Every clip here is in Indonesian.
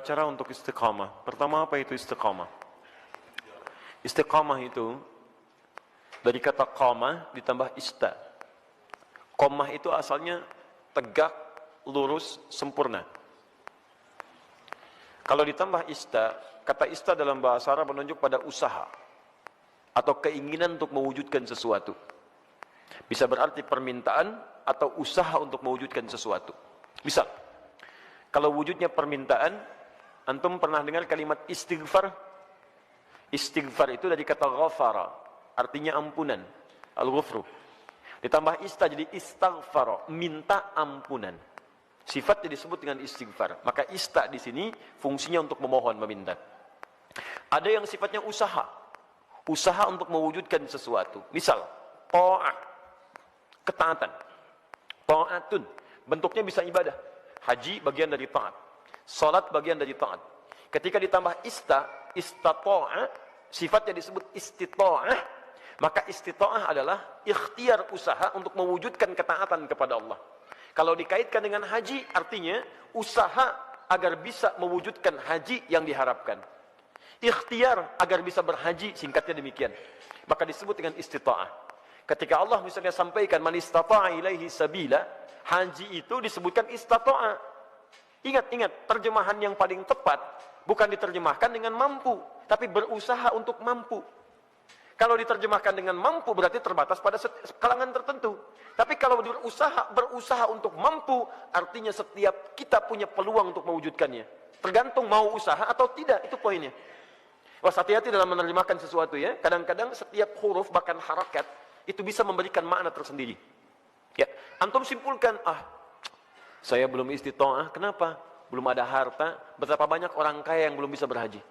Cara untuk istiqamah. Pertama, apa itu istiqamah? Istiqamah itu dari kata qamah ditambah ista. Qamah itu asalnya tegak, lurus, sempurna. Kalau ditambah ista, kata ista dalam bahasa Arab menunjuk pada usaha atau keinginan untuk mewujudkan sesuatu. Bisa berarti permintaan atau usaha untuk mewujudkan sesuatu. Misal, kalau wujudnya permintaan, antum pernah dengar kalimat istighfar? Istighfar itu dari kata ghafara, artinya ampunan. Al-ghufru. Ditambah ista jadi istaghfar, minta ampunan. Sifatnya disebut dengan istighfar. Maka ista di sini fungsinya untuk memohon, meminta. Ada yang sifatnya usaha. Usaha untuk mewujudkan sesuatu. Misal, ta'ah, ketaatan. Ta'atun, bentuknya bisa ibadah. Haji bagian dari taat. Salat bagian dari taat. Ketika ditambah istata'a, sifatnya disebut istita'ah, maka istita'ah adalah ikhtiar usaha untuk mewujudkan ketaatan kepada Allah. Kalau dikaitkan dengan haji, artinya usaha agar bisa mewujudkan haji yang diharapkan. Ikhtiar agar bisa berhaji, singkatnya demikian. Maka disebut dengan istita'ah. Ketika Allah misalnya sampaikan man istata'a ilaihi sabila, haji itu disebutkan istata'a. Ingat, terjemahan yang paling tepat bukan diterjemahkan dengan mampu, tapi berusaha untuk mampu. Kalau diterjemahkan dengan mampu berarti terbatas pada kalangan tertentu. Tapi kalau berusaha untuk mampu, artinya setiap kita punya peluang untuk mewujudkannya. Tergantung mau usaha atau tidak, itu poinnya. Wah, hati-hati dalam menerjemahkan sesuatu ya. Kadang-kadang setiap huruf bahkan harakat itu bisa memberikan makna tersendiri. Ya, antum simpulkan, saya belum istita'ah, kenapa? Belum ada harta, betapa banyak orang kaya yang belum bisa berhaji.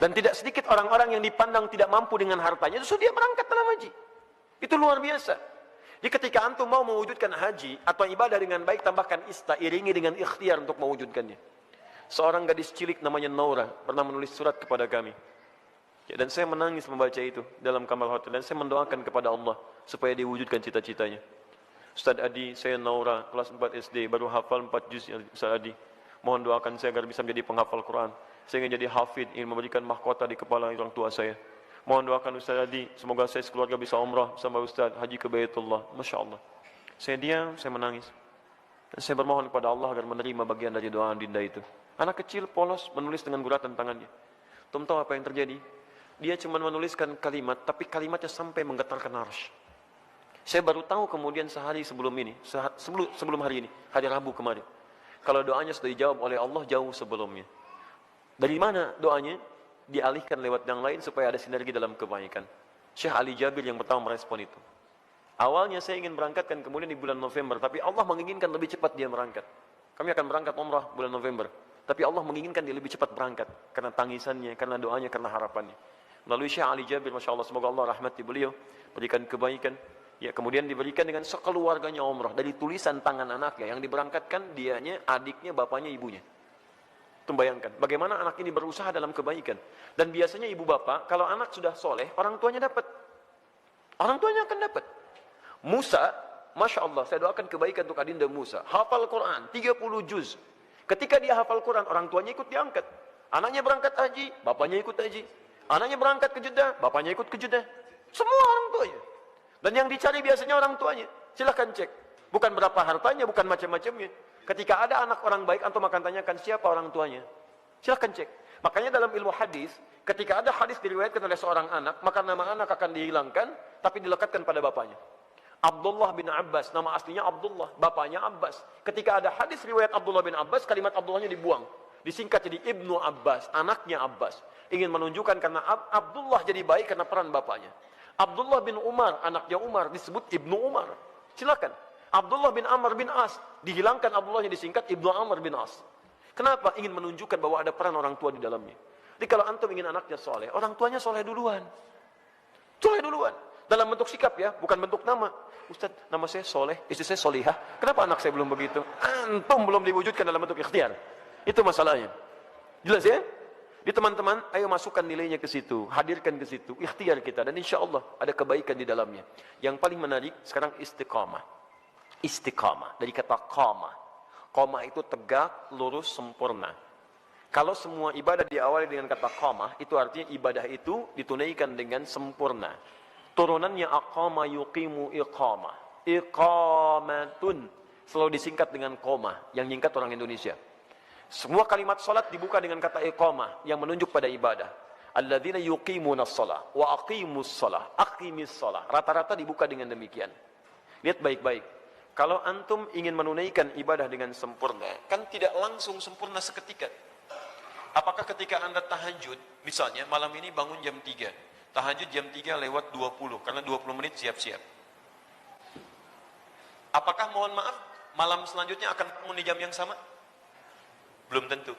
Dan tidak sedikit orang-orang yang dipandang tidak mampu dengan hartanya, justru dia berangkat dalam haji. Itu luar biasa. Jadi ketika antum mau mewujudkan haji atau ibadah dengan baik, tambahkan ista, iringi dengan ikhtiar untuk mewujudkannya. Seorang gadis cilik namanya Naura pernah menulis surat kepada kami. Ya, dan saya menangis membaca itu dalam kamar hotel, dan saya mendoakan kepada Allah supaya diwujudkan cita-citanya. Ustaz Adi, saya Naura, kelas 4 SD, baru hafal 4 juz ya Ustaz Adi. Mohon doakan saya agar bisa menjadi penghafal Quran. Saya ingin jadi hafid, ingin memberikan mahkota di kepala orang tua saya. Mohon doakan Ustaz Adi, semoga saya sekeluarga bisa umrah sama Ustaz, haji ke Baitullah. Masya Allah. Saya diam, saya menangis. Dan saya bermohon kepada Allah agar menerima bagian dari doa dinda itu. Anak kecil polos menulis dengan guratan tangannya. Tum tahu apa yang terjadi? Dia cuma menuliskan kalimat, tapi kalimatnya sampai menggetarkan arsy. Saya baru tahu kemudian sehari sebelum ini, sebelum hari ini, hari Rabu kemarin. Kalau doanya sudah dijawab oleh Allah jauh sebelumnya. Dari mana doanya? Dialihkan lewat yang lain supaya ada sinergi dalam kebaikan. Syekh Ali Jabir yang pertama merespon itu. Awalnya saya ingin berangkatkan kemudian di bulan November, tapi Allah menginginkan lebih cepat dia berangkat. Kami akan berangkat umrah bulan November, tapi Allah menginginkan dia lebih cepat berangkat karena tangisannya, karena doanya, karena harapannya. Melalui Syekh Ali Jabir, Masya Allah, semoga Allah rahmati beliau, berikan kebaikan. Ya, kemudian diberikan dengan sekeluarganya umrah dari tulisan tangan anaknya yang diberangkatkan, dianya, adiknya, bapaknya, ibunya. Tuh bayangkan bagaimana anak ini berusaha dalam kebaikan. Dan biasanya ibu bapak kalau anak sudah soleh, orang tuanya dapat. Orang tuanya akan dapat. Musa, Masya Allah, saya doakan kebaikan untuk adinda Musa. Hafal Quran 30 juz. Ketika dia hafal Quran, orang tuanya ikut diangkat. Anaknya berangkat haji, bapaknya ikut haji. Anaknya berangkat ke Jeddah, bapaknya ikut ke Jeddah. Semua orang tuanya. Dan yang dicari biasanya orang tuanya. Silahkan cek. Bukan berapa hartanya, bukan macam-macamnya. Ketika ada anak orang baik, antum akan tanyakan siapa orang tuanya. Silahkan cek. Makanya dalam ilmu hadis, ketika ada hadis diriwayatkan oleh seorang anak, maka nama anak akan dihilangkan, tapi dilekatkan pada bapaknya. Abdullah bin Abbas, nama aslinya Abdullah, bapaknya Abbas. Ketika ada hadis riwayat Abdullah bin Abbas, kalimat Abdullahnya dibuang. Disingkat jadi Ibnu Abbas, anaknya Abbas. Ingin menunjukkan karena Abdullah jadi baik karena peran bapaknya. Abdullah bin Umar, anaknya Umar, disebut Ibnu Umar. Silakan. Abdullah bin Amr bin As, dihilangkan Abdullahnya disingkat Ibnu Amr bin As. Kenapa? Ingin menunjukkan bahwa ada peran orang tua di dalamnya. Jadi kalau antum ingin anaknya soleh, orang tuanya soleh duluan. Soleh duluan. Dalam bentuk sikap ya, bukan bentuk nama. Ustaz, nama saya soleh, istri saya solihah. Kenapa anak saya belum begitu? Antum belum diwujudkan dalam bentuk ikhtiar. Itu masalahnya. Jelas ya? Di teman-teman, ayo masukkan nilainya ke situ, hadirkan ke situ, ikhtiar kita, dan insya Allah ada kebaikan di dalamnya. Yang paling menarik sekarang istiqamah. Istiqamah dari kata qamah. Qamah itu tegak, lurus, sempurna. Kalau semua ibadah diawali dengan kata qamah, itu artinya ibadah itu ditunaikan dengan sempurna. Turunannya aqama yuqimu iqamah. Iqamatun selalu disingkat dengan qamah, yang nyingkat orang Indonesia. Semua kalimat salat dibuka dengan kata iqamah yang menunjuk pada ibadah. Alladzina yuqimunas shalah wa aqimus shalah, aqimis shalah. Rata-rata dibuka dengan demikian. Lihat baik-baik. Kalau antum ingin menunaikan ibadah dengan sempurna, kan tidak langsung sempurna seketika. Apakah ketika Anda tahajud, misalnya malam ini bangun jam 3, tahajud jam 3 lewat 20, karena 20 menit siap-siap. Apakah mohon maaf, malam selanjutnya akan bangun di jam yang sama? Belum tentu.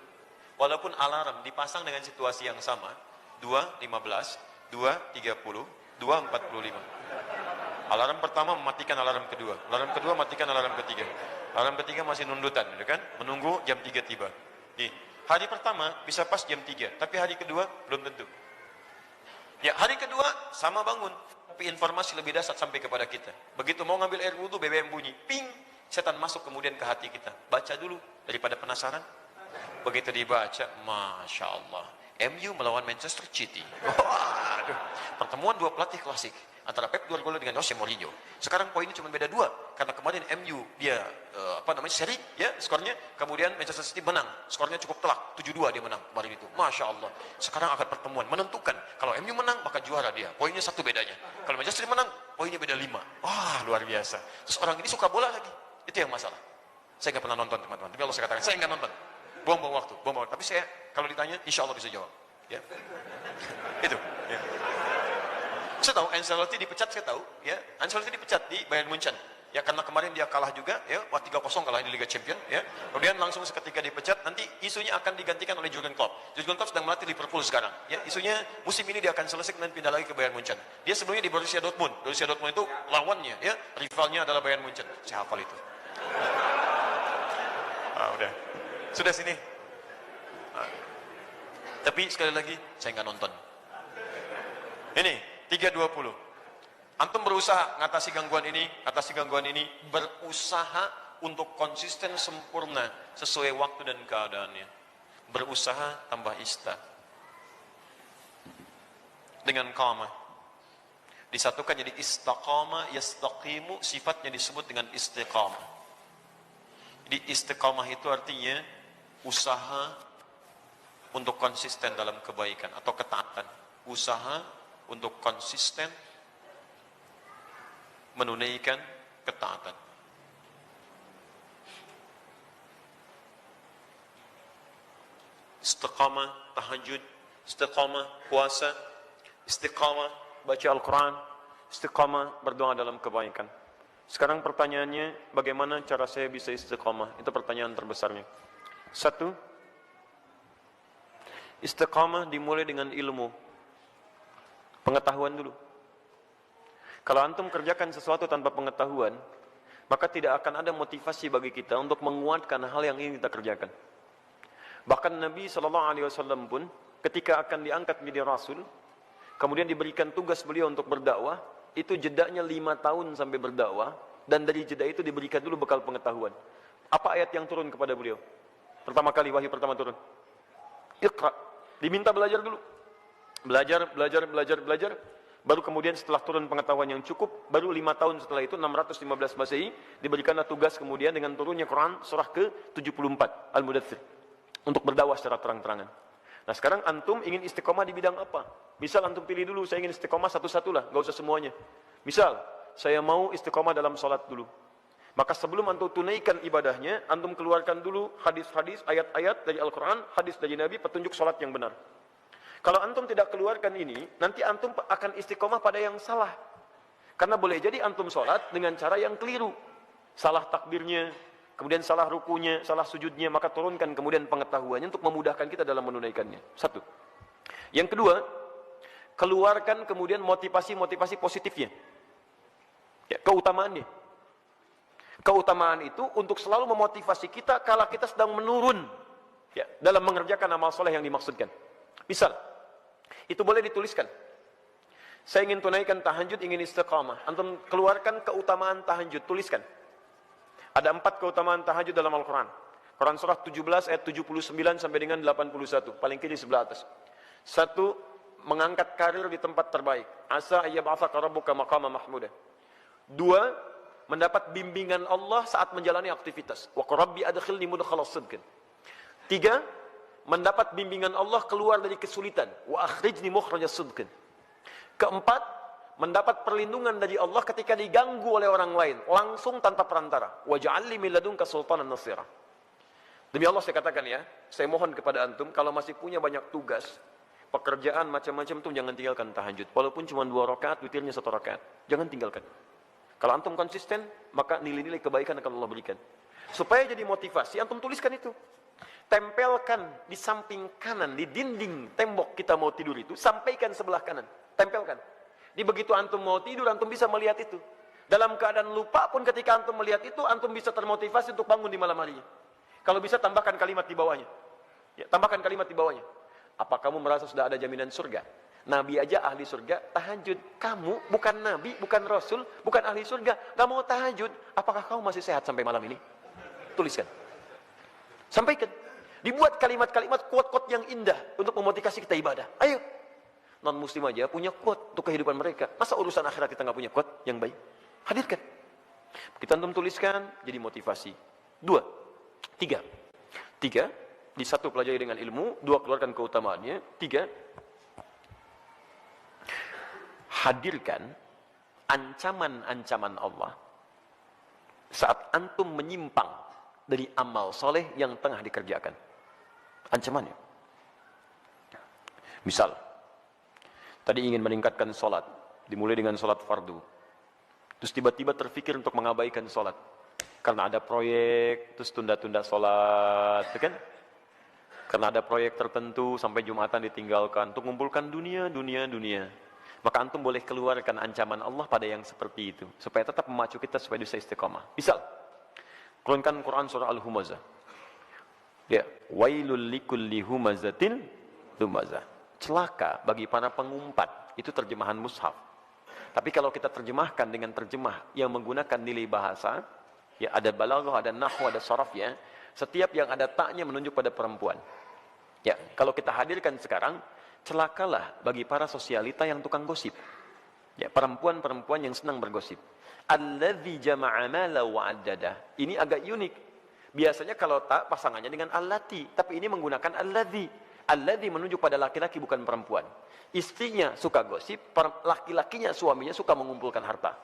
Walaupun alarm dipasang dengan situasi yang sama, 2.15, 2.30, 2.45. Alarm pertama mematikan alarm kedua, alarm kedua matikan alarm ketiga, alarm ketiga masih nundutan, gitu kan? Menunggu jam 3 tiba. Nih. Hari pertama bisa pas jam 3, tapi hari kedua belum tentu. Ya, hari kedua sama bangun, tapi informasi lebih dahsyat sampai kepada kita. Begitu mau ngambil air wudhu, BBM bunyi, ping, setan masuk kemudian ke hati kita. Baca dulu daripada penasaran. Begitu dibaca, Masya Allah, MU melawan Manchester City. Waduh, pertemuan dua pelatih klasik antara Pep Guardiola dengan Jose Mourinho. Sekarang poinnya cuma beda 2, karena kemarin MU dia seri ya skornya, kemudian Manchester City menang, skornya cukup telak, 7-2 dia menang kemarin itu. Masya Allah. Sekarang akan pertemuan menentukan, kalau MU menang maka juara dia, poinnya 1 bedanya. Kalau Manchester City menang, poinnya beda 5. Wah, luar biasa. Terus orang ini suka bola lagi, itu yang masalah. Saya nggak pernah nonton teman-teman, tapi kalau saya katakan saya nggak nonton, buang-buang waktu. Tapi saya kalau ditanya, insya Allah bisa jawab. Ya, itu. Ya. Saya tahu Ancelotti dipecat, saya tahu ya. Ancelotti dipecat di Bayern Munchen ya, karena kemarin dia kalah juga ya, 3-0 kalah di Liga Champions ya. Kemudian langsung seketika dipecat, nanti isunya akan digantikan oleh Jurgen Klopp. Jurgen Klopp sedang melatih Liverpool sekarang ya. Isunya musim ini dia akan selesai dan pindah lagi ke Bayern Munchen. Dia sebelumnya di Borussia Dortmund. Borussia Dortmund itu lawannya ya, rivalnya adalah Bayern Munchen. Saya hafal itu. Udah. Sudah sini. Tapi sekali lagi saya nggak nonton. Ini 3.20. Antum berusaha ngatasi gangguan ini, berusaha untuk konsisten sempurna sesuai waktu dan keadaannya. Berusaha tambah ista. Dengan qamah. Disatukan jadi istaqama, yastaqimu, sifatnya disebut dengan istiqamah. Jadi istiqamah itu artinya usaha untuk konsisten dalam kebaikan atau ketaatan. Usaha untuk konsisten menunaikan ketaatan. Istiqamah tahajud, istiqamah puasa, istiqamah baca Al-Quran, istiqamah berdoa dalam kebaikan. Sekarang pertanyaannya, bagaimana cara saya bisa istiqamah? Itu pertanyaan terbesarnya. 1, istiqamah dimulai dengan ilmu, pengetahuan dulu. Kalau antum kerjakan sesuatu tanpa pengetahuan, maka tidak akan ada motivasi bagi kita untuk menguatkan hal yang ingin kita kerjakan. Bahkan Nabi SAW pun ketika akan diangkat menjadi Rasul, kemudian diberikan tugas beliau untuk berdakwah, itu jedanya 5 tahun sampai berdakwah, dan dari jeda itu diberikan dulu bekal pengetahuan. Apa ayat yang turun kepada beliau? Pertama kali wahyu pertama turun, Iqra, diminta belajar dulu. Belajar, baru kemudian setelah turun pengetahuan yang cukup, baru 5 tahun setelah itu, 615 Masehi, diberikanlah tugas kemudian dengan turunnya Quran surah ke-74 Al-Mudaththir untuk berdakwah secara terang-terangan. Nah sekarang antum ingin istiqomah di bidang apa? Misal antum pilih dulu, saya ingin istiqomah satu-satu lah, gak usah semuanya. Misal, saya mau istiqomah dalam sholat dulu. Maka sebelum antum tunaikan ibadahnya, antum keluarkan dulu hadis-hadis, ayat-ayat dari Al-Quran, hadis dari Nabi, petunjuk sholat yang benar. Kalau antum tidak keluarkan ini, nanti antum akan istiqomah pada yang salah. Karena boleh jadi antum sholat dengan cara yang keliru. Salah takbirnya, kemudian salah rukunya, salah sujudnya, maka turunkan kemudian pengetahuannya untuk memudahkan kita dalam menunaikannya. 1. Yang kedua, keluarkan kemudian motivasi-motivasi positifnya. Ya, keutamaannya. Keutamaan itu untuk selalu memotivasi kita kala kita sedang menurun ya, dalam mengerjakan amal soleh yang dimaksudkan. Misal, itu boleh dituliskan. Saya ingin tunaikan tahajud, ingin istiqamah. Antum keluarkan keutamaan tahajud, tuliskan. Ada 4 keutamaan tahajud dalam Al-Quran. Quran surah 17 ayat 79 sampai dengan 81, paling kiri sebelah atas. 1, mengangkat karir di tempat terbaik. Asa ayyab'atsaka rabbuka maqama mahmuda. 2, mendapat bimbingan Allah saat menjalani aktivitas. Wa rabbi adkhilni mudkhala sidqin. 3, mendapat bimbingan Allah keluar dari kesulitan. Wa akhrijni mukhraja sidqin. 4, mendapat perlindungan dari Allah ketika diganggu oleh orang lain, langsung tanpa perantara. Waj'alni min ladunka sultanan nasira. Demi Allah saya katakan ya, saya mohon kepada antum kalau masih punya banyak tugas, pekerjaan macam-macam tuh jangan tinggalkan tahajud. Walaupun cuma 2 rakaat, witirnya 1 rakaat. Jangan tinggalkan. Kalau antum konsisten, maka nilai-nilai kebaikan akan Allah berikan. Supaya jadi motivasi, antum tuliskan itu. Tempelkan di samping kanan, di dinding tembok kita mau tidur itu, sampaikan sebelah kanan. Tempelkan. Di begitu antum mau tidur, antum bisa melihat itu. Dalam keadaan lupa pun ketika antum melihat itu, antum bisa termotivasi untuk bangun di malam harinya. Kalau bisa tambahkan kalimat di bawahnya. Ya, tambahkan kalimat di bawahnya. Apa kamu merasa sudah ada jaminan surga? Nabi aja ahli surga, tahajud. Kamu bukan nabi, bukan rasul, bukan ahli surga, gak mau tahajud. Apakah kamu masih sehat sampai malam ini? Tuliskan. Sampaikan. Dibuat kalimat-kalimat, quote-quote yang indah untuk memotivasi kita ibadah. Ayo. Non-muslim aja punya quote untuk kehidupan mereka. Masa urusan akhirat kita gak punya quote yang baik? Hadirkan. Kita antum tuliskan, jadi motivasi. 2, 3. 3, di 1 pelajari dengan ilmu, 2 keluarkan keutamaannya, 3, hadirkan ancaman-ancaman Allah saat antum menyimpang dari amal soleh yang tengah dikerjakan. Ancamannya. Misal, tadi ingin meningkatkan sholat, dimulai dengan sholat fardu. Terus tiba-tiba terfikir untuk mengabaikan sholat. Karena ada proyek, terus tunda-tunda sholat, kan? Karena ada proyek tertentu, sampai Jumatan ditinggalkan, untuk mengumpulkan dunia. Maka antum boleh keluarkan ancaman Allah pada yang seperti itu, supaya tetap memacu kita supaya bisa istiqamah. Misal, keluarkan Quran surah Al-Humazah. Ya, wailul likulli humazatin lumazah. Celaka bagi para pengumpat. Itu terjemahan mushaf. Tapi kalau kita terjemahkan dengan terjemah yang menggunakan nilai bahasa, ya ada balaghah, ada nahwu, ada sharaf ya. Setiap yang ada taknya menunjuk pada perempuan. Ya, kalau kita hadirkan sekarang, celakalah bagi para sosialita yang tukang gosip. Ya, perempuan-perempuan yang senang bergosip. Alladzi jama'a mala wa addada. Ini agak unik. Biasanya kalau tak pasangannya dengan allati, tapi ini menggunakan alladzi. Alladzi menunjuk pada laki-laki bukan perempuan. Istrinya suka gosip, laki-lakinya, suaminya suka mengumpulkan harta.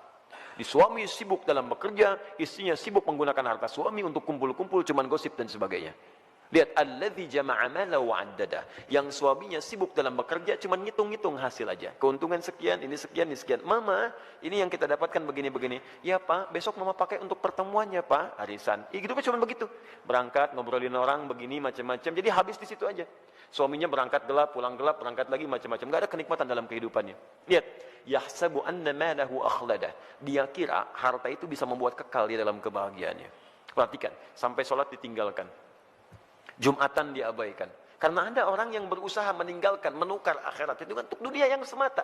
Di suami sibuk dalam bekerja, istrinya sibuk menggunakan harta suami untuk kumpul-kumpul cuman gosip dan sebagainya. Lihat, alladzi jama'a mala wa addada. Yang suaminya sibuk dalam bekerja cuman ngitung-ngitung hasil aja. Keuntungan sekian, ini sekian, ini sekian. Mama, ini yang kita dapatkan begini-begini. Ya Pak, besok mama pakai untuk pertemuannya Pak, arisan. Hidupnya cuman begitu. Berangkat, ngobrolin orang begini macam-macam. Jadi habis di situ aja. Suaminya berangkat gelap, pulang gelap, berangkat lagi macam-macam. Enggak ada kenikmatan dalam kehidupannya. Lihat, yahsabu anna malahu akhlada. Dia kira harta itu bisa membuat kekal dia dalam kebahagiaannya. Perhatikan, sampai sholat ditinggalkan. Jumatan diabaikan. Karena ada orang yang berusaha meninggalkan, menukar akhirat itu kan untuk dunia yang semata.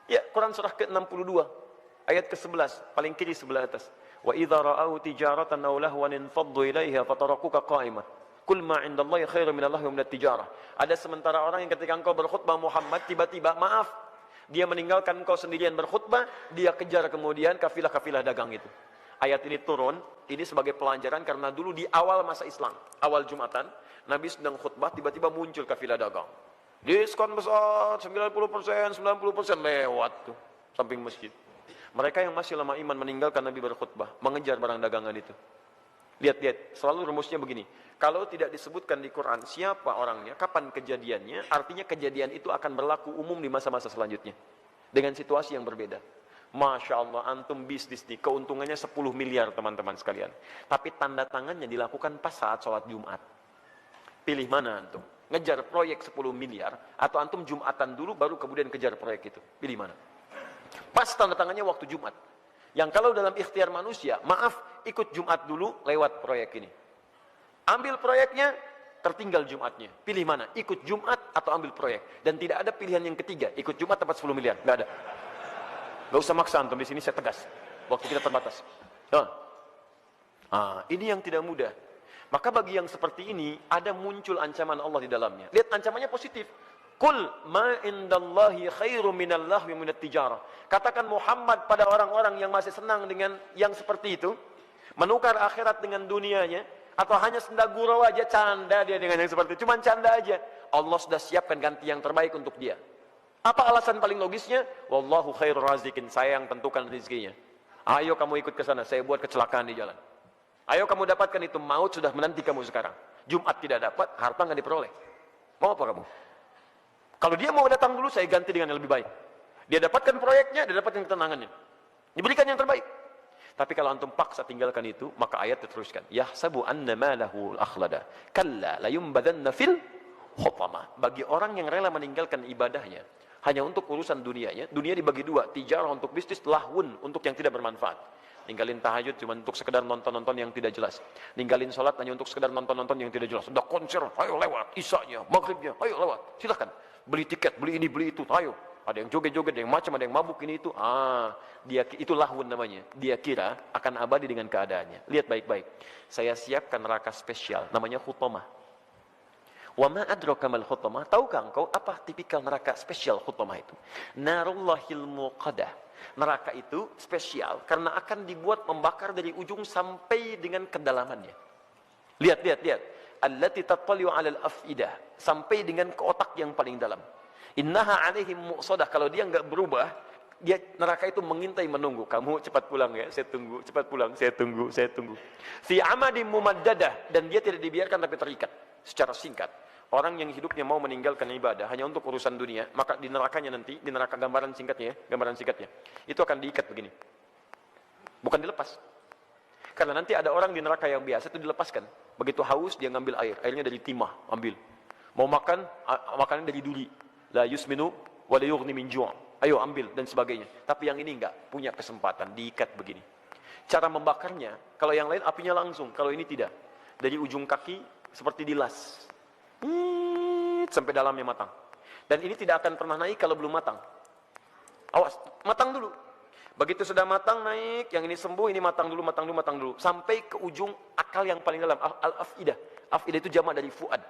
Ya, Quran surah ke-62, ayat ke-11, paling kiri sebelah atas. Wa idza ra'au tijaratan aw lahwan infaddu ilaiha fatarakuka qa'imah. Kul ma 'indallahi khairum minallahi wa minat tijarah. Ada sementara orang yang ketika engkau berkhutbah Muhammad, tiba-tiba maaf, dia meninggalkan engkau sendirian berkhutbah, dia kejar kemudian kafilah-kafilah dagang itu. Ayat ini turun, ini sebagai pelajaran karena dulu di awal masa Islam, awal Jumatan, Nabi sedang khutbah, tiba-tiba muncul kafilah dagang. Diskon besar, 90%, 90% lewat tuh, samping masjid. Mereka yang masih lama iman meninggalkan Nabi berkhutbah, mengejar barang dagangan itu. Lihat, selalu rumusnya begini. Kalau tidak disebutkan di Quran siapa orangnya, kapan kejadiannya, artinya kejadian itu akan berlaku umum di masa-masa selanjutnya. Dengan situasi yang berbeda. Masya Allah, antum bisnis nih, keuntungannya 10 miliar teman-teman sekalian. Tapi tanda tangannya dilakukan pas saat sholat Jumat. Pilih mana antum? Ngejar proyek 10 miliar, atau antum Jumatan dulu baru kemudian kejar proyek itu? Pilih mana? Pas tanda tangannya waktu Jumat. Yang kalau dalam ikhtiar manusia, maaf, ikut Jumat dulu lewat proyek ini. Ambil proyeknya, tertinggal Jumatnya. Pilih mana? Ikut Jumat atau ambil proyek? Dan tidak ada pilihan yang ketiga, ikut Jumat dapat 10 miliar. Nggak ada. Gak usah maksa antum, di sini saya tegas. Waktu kita terbatas. Ini yang tidak mudah. Maka bagi yang seperti ini, ada muncul ancaman Allah di dalamnya. Lihat ancamannya positif. Qul ma indallahi khairum minal lahwi minat tijarah. Katakan Muhammad pada orang-orang yang masih senang dengan yang seperti itu, menukar akhirat dengan dunianya, atau hanya senda gurau aja, canda dia dengan yang seperti itu, cuman canda aja. Allah sudah siapkan ganti yang terbaik untuk dia. Apa alasan paling logisnya? Wallahu khairur razikin, saya yang tentukan rezekinya. Ayo kamu ikut ke sana, saya buat kecelakaan di jalan. Ayo kamu dapatkan itu, maut sudah menanti kamu sekarang. Jumat tidak dapat, harta nggak diperoleh. Mau apa kamu? Kalau dia mau datang dulu, saya ganti dengan yang lebih baik. Dia dapatkan proyeknya, dia dapatkan ketenangannya. Diberikan yang terbaik. Tapi kalau antum paksa tinggalkan itu, maka ayat diteruskan. Yahsabu anna malahu akhlada. Kalla layumbadanna fil hutama. Bagi orang yang rela meninggalkan ibadahnya, hanya untuk urusan dunianya, dunia dibagi dua. Tijarah untuk bisnis, lahun untuk yang tidak bermanfaat. Ninggalin tahajud cuma untuk sekedar nonton-nonton yang tidak jelas. Ninggalin sholat hanya untuk sekedar nonton-nonton yang tidak jelas. Udah konser, ayo lewat. Isanya, maghribnya, ayo lewat. Silahkan. Beli tiket, beli ini, beli itu, ayo. Ada yang joget-joget, ada yang macam, ada yang mabuk ini itu. Dia itu lahun namanya. Dia kira akan abadi dengan keadaannya. Lihat baik-baik. Saya siapkan neraka spesial, namanya Hutamah. Wa ma adraka mal Hutamah? Tahukah engkau apa tipikal neraka spesial Hutamah itu? Narullahil muqadah. Neraka itu spesial karena akan dibuat membakar dari ujung sampai dengan kedalamannya. Lihat. Allati tattali'u 'alal afidah, sampai dengan ke otak yang paling dalam. Innaha 'alaihim mu'sadah. Kalau dia enggak berubah, dia neraka itu mengintai menunggu. Kamu cepat pulang ya, saya tunggu. Cepat pulang, saya tunggu. Fi amadin mumaddadah, dan dia tidak dibiarkan tapi terikat secara singkat. Orang yang hidupnya mau meninggalkan ibadah hanya untuk urusan dunia, maka di nerakanya nanti, di neraka gambaran singkatnya, itu akan diikat begini. Bukan dilepas. Karena nanti ada orang di neraka yang biasa itu dilepaskan. Begitu haus dia ngambil air, airnya dari timah, ambil. Mau makan, makanan dari duri. La yusminu wa la yughni min ju'. Ayo ambil dan sebagainya. Tapi yang ini enggak punya kesempatan, diikat begini. Cara membakarnya, kalau yang lain apinya langsung, kalau ini tidak. Dari ujung kaki seperti dilas. Sampai dalamnya matang. Dan ini tidak akan pernah naik kalau belum matang. Awas, matang dulu. Begitu sudah matang naik, yang ini sembuh, ini matang dulu. Sampai ke ujung akal yang paling dalam, al-afidah. Afidah itu jamak dari fuad.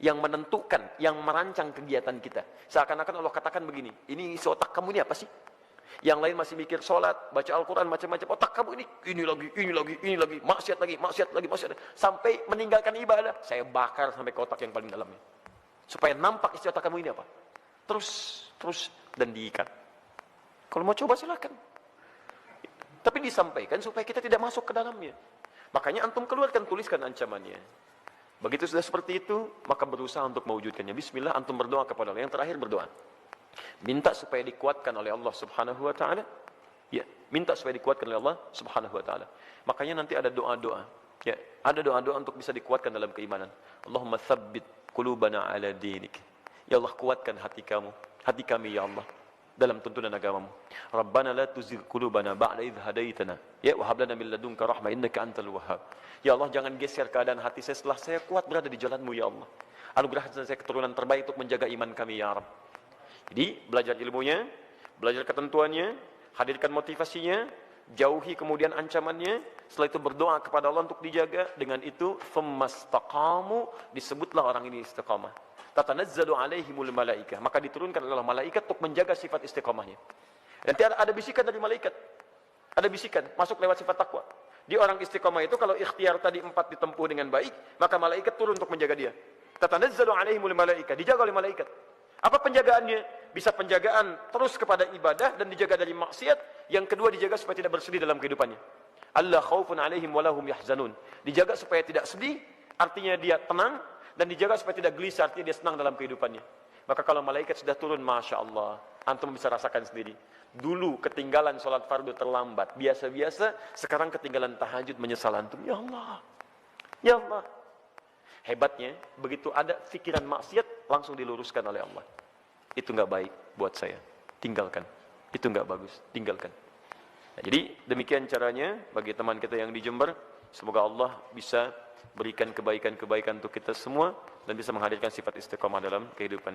Yang menentukan, yang merancang kegiatan kita. Seakan-akan Allah katakan begini, ini isi otak kamu ini apa sih? Yang lain masih mikir sholat, baca Al-Quran, macam-macam. Otak kamu ini lagi, maksiat lagi. Sampai meninggalkan ibadah, saya bakar sampai ke otak yang paling dalamnya. Supaya nampak isi otak kamu ini apa. Terus, dan diikat. Kalau mau coba silakan. Tapi disampaikan supaya kita tidak masuk ke dalamnya. Makanya antum keluarkan, tuliskan ancamannya. Begitu sudah seperti itu, maka berusaha untuk mewujudkannya. Bismillah, antum berdoa kepada Allah. Yang terakhir berdoa. Minta supaya dikuatkan oleh Allah Subhanahu wa taala. Ya, minta supaya dikuatkan oleh Allah Subhanahu wa taala. Makanya nanti ada doa-doa. Ya, ada doa-doa untuk bisa dikuatkan dalam keimanan. Allahumma tsabbit qulubana ala dinik. Ya Allah, kuatkan hati kami ya Allah dalam tuntunan agamamu. Rabbana la tuzigh qulubana ba'da idh hadaitana. Ya, wa hab lana min ladunka rahmah innaka antal wahhab. Ya Allah, jangan geser keadaan hati saya setelah saya kuat berada di jalan-Mu ya Allah. Anugerahkan saya keturunan terbaik untuk menjaga iman kami ya Rabb. Jadi, belajar ilmunya, belajar ketentuannya, hadirkan motivasinya, jauhi kemudian ancamannya, setelah itu berdoa kepada Allah untuk dijaga. Dengan itu, famastaqamu, disebutlah orang ini istiqamah. Tatanazzalu alaihimul malaikah, maka diturunkan oleh malaikat untuk menjaga sifat istiqamahnya. Nanti ada bisikan dari malaikat. Ada bisikan, masuk lewat sifat takwa. Di orang istiqamah itu, kalau ikhtiar tadi 4 ditempuh dengan baik, maka malaikat turun untuk menjaga dia. Tatanazzalu alaihimul malaikah, dijaga oleh malaikat. Apa penjagaannya? Bisa penjagaan terus kepada ibadah dan dijaga dari maksiat. Yang kedua, dijaga supaya tidak bersedih dalam kehidupannya. Allah khaufun alaihim walahum yahzanun. Dijaga supaya tidak sedih, artinya dia tenang. Dan dijaga supaya tidak gelisah, artinya dia senang dalam kehidupannya. Maka kalau malaikat sudah turun, Masya Allah, antum bisa rasakan sendiri. Dulu ketinggalan sholat fardu terlambat, biasa-biasa. Sekarang ketinggalan tahajud, menyesal antum. Ya Allah, ya Allah. Hebatnya, begitu ada pikiran maksiat, langsung diluruskan oleh Allah. Itu nggak baik buat saya, tinggalkan. Itu nggak bagus, tinggalkan. Nah, jadi demikian caranya bagi teman kita yang di Jember. Semoga Allah bisa berikan kebaikan-kebaikan untuk kita semua dan bisa menghadirkan sifat istiqamah dalam kehidupan kita.